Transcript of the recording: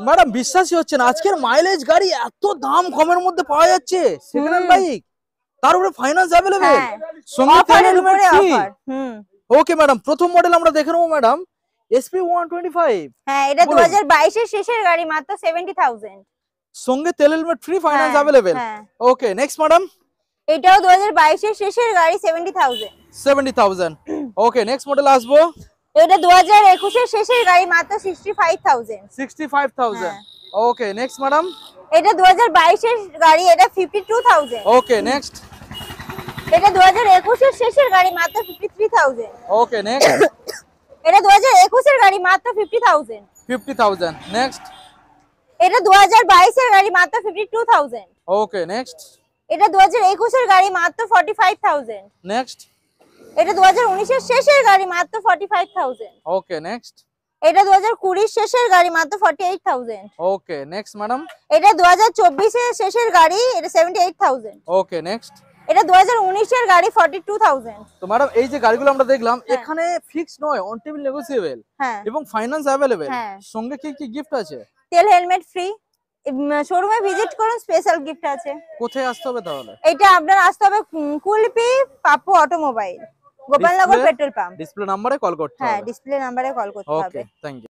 Madam বিশ্বাসই হচ্ছে না, আজকের মাইলেজ গাড়ি এত দাম কমের মধ্যে পাওয়া যাচ্ছে। সেকেন্ড হ্যান্ড বাইক, তার উপরে ফাইন্যান্স অ্যাভেলেবেল, সঙ্গে তেল হেলমেট ফ্রি। ওকে ম্যাডাম, প্রথম মডেল আমরা দেখে নেবো ম্যাডাম, SP 125। হ্যাঁ, এটা 2022 এর শেষের গাড়ি, মাত্র 70,000, সঙ্গে তেল helmet free, finance available. Okay next madam, এটাও 2022 এর শেষের গাড়ি, 70,000। 70,000। ওকে নেক্সট মডেল আসবো, এটা 2021 এর শেষের গাড়ি, মাত্র 65,000। 65,000। ওকে নেক্সট ম্যাডাম, এটা 2022 এর গাড়ি, এটা 52,000। ওকে নেক্সট, এটা 2021 এর শেষের গাড়ি, মাত্র 53,000। ওকে নেক্সট, এটা 2021 এর গাড়ি, মাত্র 50,000। 50,000। নেক্সট, এটা 2022 এর গাড়ি, মাত্র 52,000। ওকে নেক্সট, এটা 2021 এর গাড়ি, মাত্র 45,000। নেক্সট, এটা 2019 এর শেষের গাড়ি, মাত্র 45,000। ওকে নেক্সট, এটা 2020 শেষের গাড়ি, মাত্র 48,000। ওকে নেক্সট ম্যাডাম, এটা 2024 এর শেষের গাড়ি, এটা 78,000। ওকে নেক্সট, এটা 2019 এর গাড়ি, 42,000। তো ম্যাডাম এই যে গাড়িগুলো আমরা দেখলাম, এখানে ফিক্স নয়, অন টেবিল নেগোসিয়েবল এবং ফাইন্যান্স অ্যাভেলেবেল, সঙ্গে কি কি গিফট আছে? তেল হেলমেট ফ্রি। শোরুমে ভিজিট করুন, স্পেশাল গিফট আছে। কোথায় আসতে হবে তাহলে? এটা আপনার আসতে হবে Kulpi Pappu automobile, Gopalnagar petrol pump. Display নাম্বারে কল করতে হবে। হ্যাঁ, ডিসপ্লে নাম্বারে কল করতে হবে। Okay thank you.